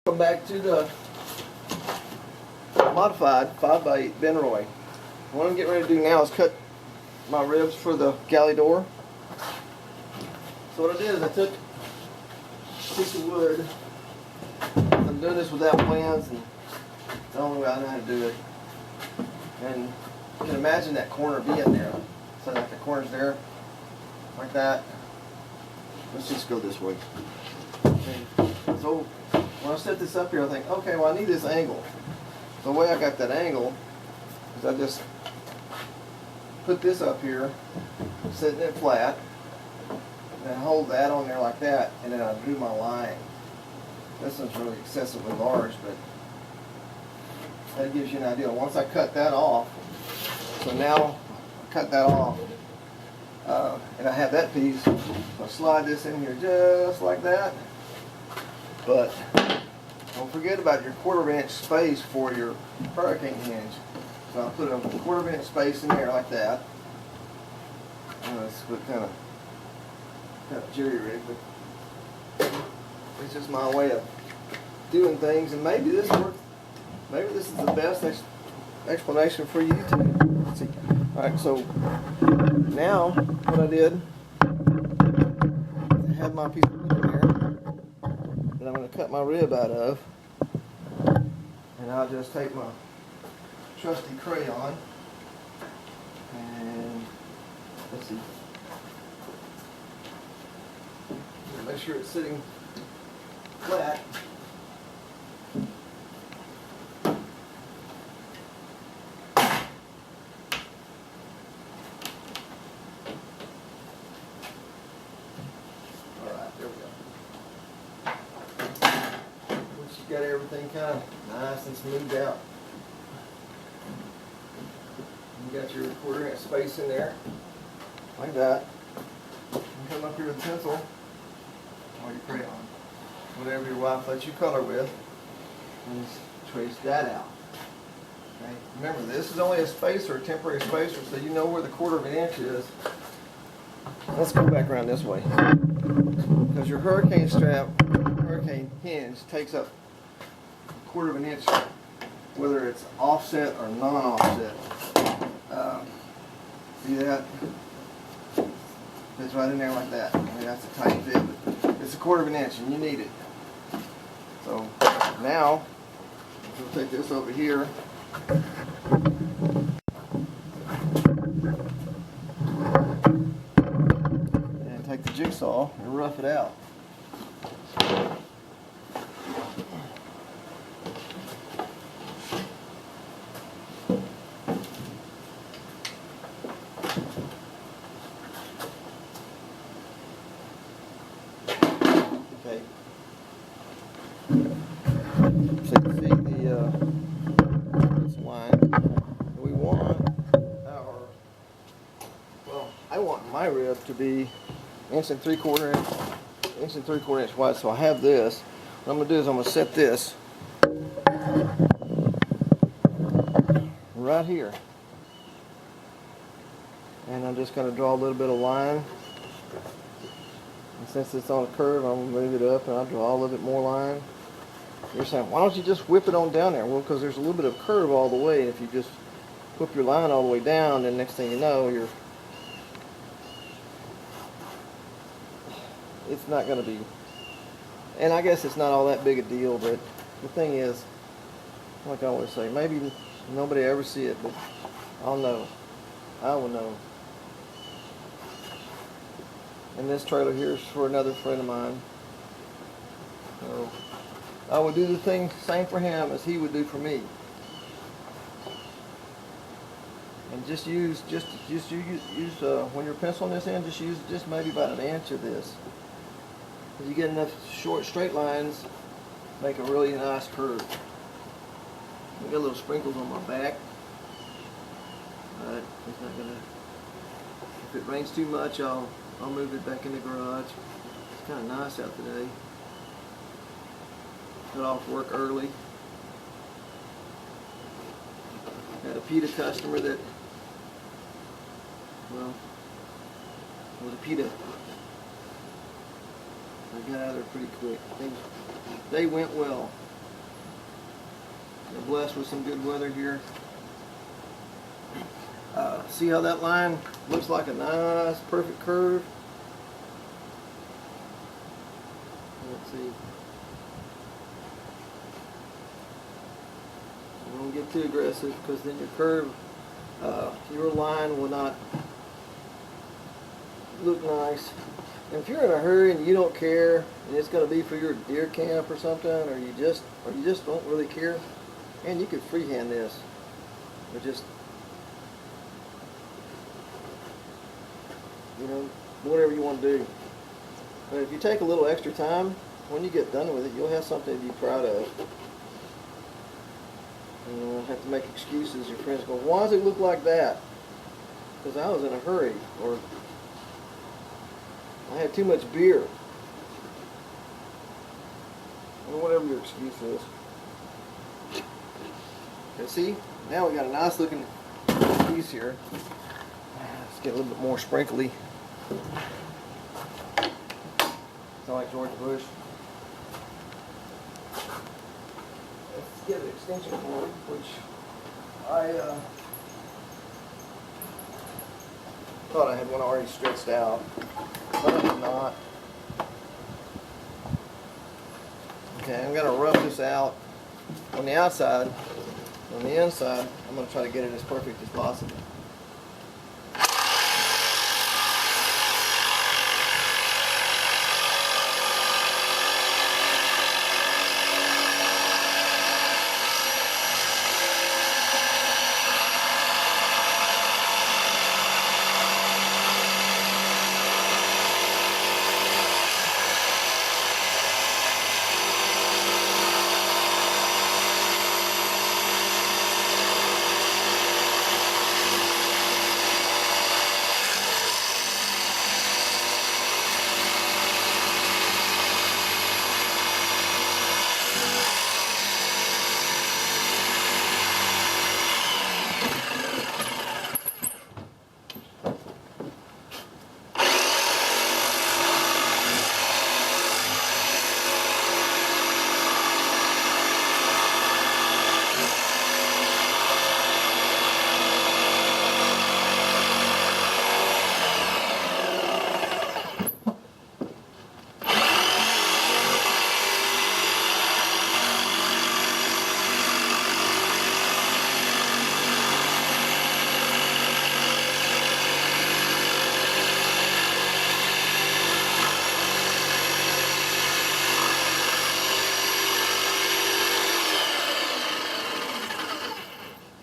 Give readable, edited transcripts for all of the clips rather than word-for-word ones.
Welcome back to the modified 5x8 Benroy. What I'm getting ready to do now is cut my ribs for the galley door. So what I did is I took a piece of wood. I'm doing this without plans, and it's the only way I know how to do it. And you can imagine that corner being there. So like the corner's there, like that. Let's just go this way. Okay. So when I set this up here, I think, okay, well I need this angle. The way I got that angle is I just put this up here, setting it flat, and I hold that on there like that, and then I drew my line. This one's really excessively large, but that gives you an idea. Once I cut that off, so now I cut that off, and I have that piece, so I slide this in here just like that. But don't forget about your 1/4 inch space for your hurricane hinge. So I'll put a 1/4 inch space in there like that. It's kind of jerry-rigged, but it's just my way of doing things. And maybe this works. Maybe this is the best explanation for you to see. All right, so now what I did, I have my piece of wood in there that I'm going to cut my rib out of, and I'll just take my trusty crayon and let's see, make sure it's sitting flat. Got everything kind of nice and smoothed out. You got your 1/4 inch space in there, like that. You come up here with a pencil or your crayon, whatever your wife lets you color with, and just trace that out. Okay. Remember, this is only a spacer, a temporary spacer, so you know where the 1/4 inch is. Let's go back around this way, because your hurricane strap, hurricane hinge takes up 1/4 inch, whether it's offset or non-offset. See that? Fits right in there like that. I mean, that's a tight fit, but it's a 1/4 inch, and you need it. So now we'll take this over here. And take the jigsaw and rough it out. Okay. So you see this line. We want I want my rib to be 1 and 3/4 inch wide. So I have this. What I'm going to do is I'm going to set this right here, and I'm just going to draw a little bit of line. And since it's on a curve, I'm going to move it up and I'll draw a little bit more line. You're saying, why don't you just whip it on down there? Well, because there's a little bit of curve all the way. If you just whip your line all the way down, then next thing you know, it's not going to be, and I guess it's not all that big a deal, but the thing is, like I always say, maybe nobody ever see it, but I'll know. I will know. And this trailer here is for another friend of mine. So I would do the same for him as he would do for me. And just use when you're penciling this in, just use maybe about 1 inch of this. If you get enough short straight lines, make a really nice curve. I got little sprinkles on my back, but it's not gonna. If it rains too much, I'll move it back in the garage. It's kind of nice out today. Got off work early. Had a PETA customer that, well, was a PETA. I got out of there pretty quick. They went well. We're blessed with some good weather here. See how that line looks like a nice, perfect curve? Let's see. Don't get too aggressive, because then your curve, your line will not look nice. And if you're in a hurry and you don't care, and it's going to be for your deer camp or something, or you just don't really care, and you could freehand this, or just, you know, whatever you want to do. But if you take a little extra time, when you get done with it, you'll have something to be proud of. And you won't have to make excuses. Your friends go, why does it look like that? Because I was in a hurry, or I had too much beer, or whatever your excuse is. Okay, see? Now we got a nice looking piece here. Let's get a little bit more sprinkly. Sound like George Bush. Let's get an extension cord, which I thought I had one already stretched out, but I did not. Okay, I'm going to rough this out on the outside. On the inside, I'm going to try to get it as perfect as possible.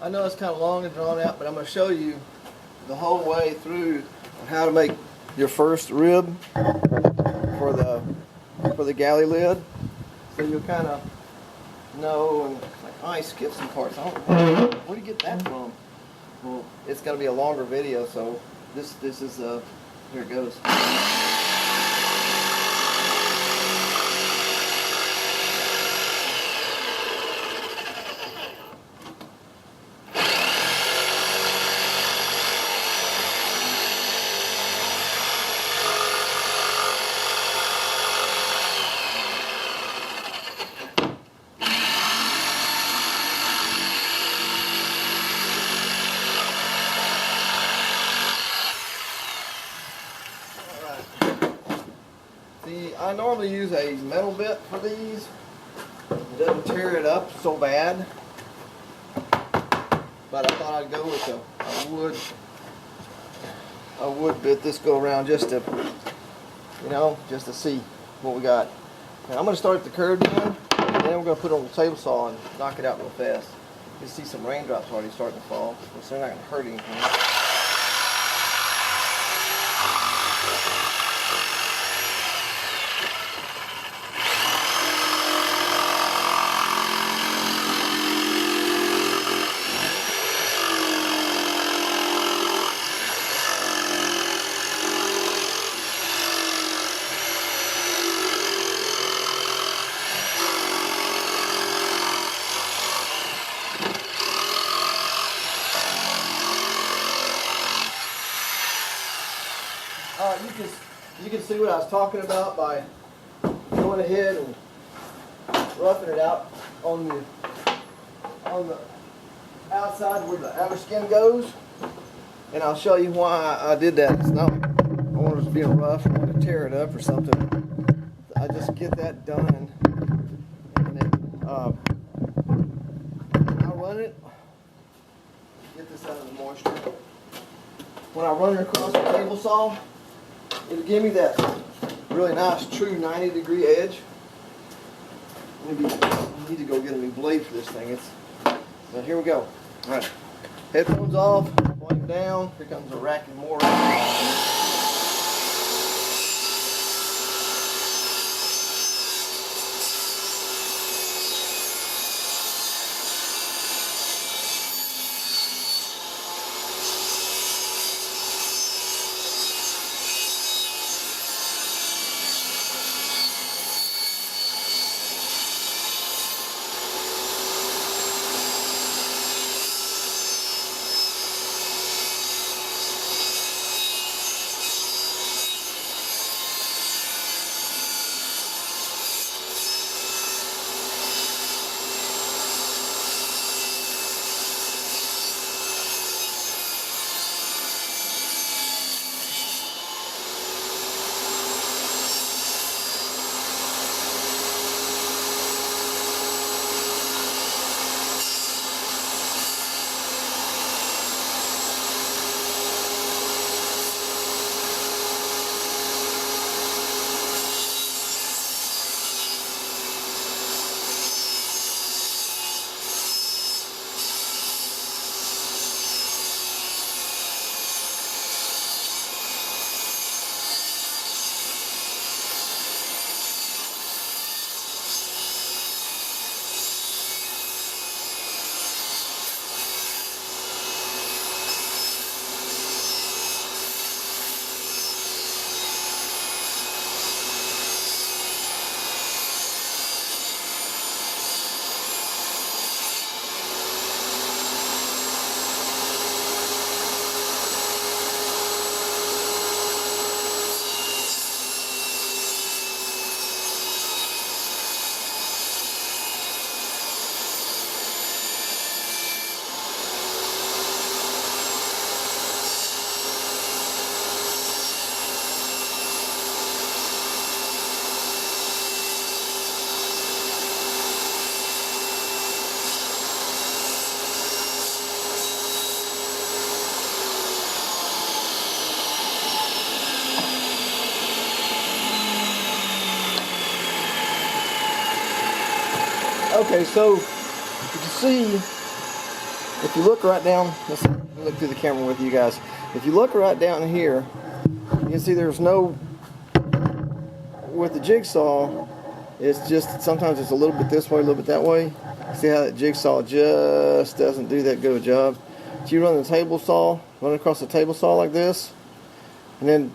I know it's kind of long and drawn out, but I'm going to show you the whole way through on how to make your first rib for the galley lid. So you'll kind of know, and like, oh, I skipped some parts. I don't know. Where do you get that from? Well, it's going to be a longer video, so this is here it goes. See, I normally use a metal bit for these. It doesn't tear it up so bad. But I thought I'd go with a wood bit this go around just to, you know, just to see what we got. And I'm going to start at the curve again, and then we're going to put it on the table saw and knock it out real fast. You see some raindrops already starting to fall, so they're not going to hurt anything. You can see what I was talking about by going ahead and roughing it out on on the outside where the outer skin goes, and I'll show you why I did that. It's not I want it to be rough, I want to tear it up or something. I just get that done, and then I run it. Get this out of the moisture. When I run it across the table saw, it'll give me that really nice, true 90-degree edge. I need to go get a new blade for this thing. So here we go. All right, headphones off, volume down. Here comes a rack and more. Okay, so you can see, if you look right down, let's look through the camera with you guys. If you look right down here, you can see there's no, with the jigsaw, it's just, sometimes it's a little bit this way, a little bit that way. See how that jigsaw just doesn't do that good a job. So you run the table saw, run across the table saw like this, and then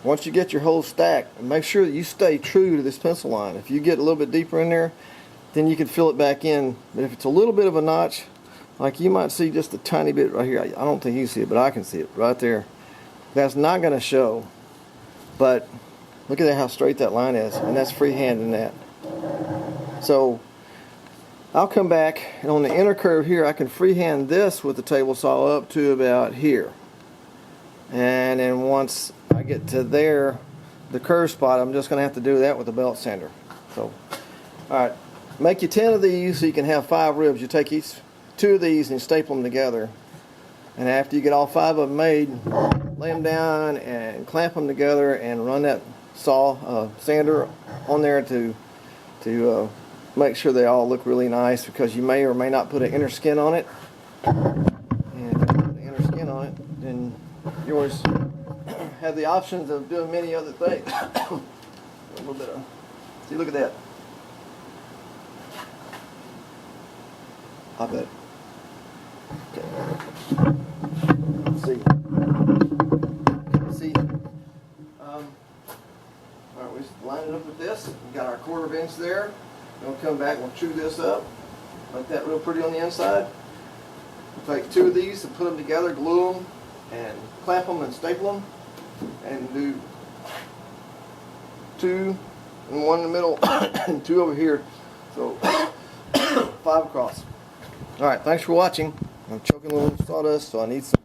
once you get your whole stack, make sure that you stay true to this pencil line. If you get a little bit deeper in there, then you can fill it back in. But if it's a little bit of a notch, like you might see just a tiny bit right here, I don't think you see it, but I can see it right there. That's not going to show, but look at how straight that line is, and that's freehanding that. So I'll come back, and on the inner curve here, I can freehand this with the table saw up to about here. And then once I get to there, the curve spot, I'm just going to have to do that with a belt sander. So, alright, make you 10 of these so you can have 5 ribs. You take each 2 of these and you staple them together. And after you get all 5 of them made, lay them down and clamp them together and run that sander on there to make sure they all look really nice, because you may or may not put an inner skin on it. And if you put the inner skin on it, then you always have the options of doing many other things. A little bit of, see, look at that. I bet. Okay. Let's see. All right, we just line it up with this. We got our 1/4 inch there. We'll come back and we'll chew this up, make that real pretty on the inside. We'll take 2 of these and put them together, glue them, and clamp them and staple them, and do 2 and 1 in the middle and 2 over here. So 5 across. Alright, thanks for watching. I'm choking a little sawdust, so I need some more.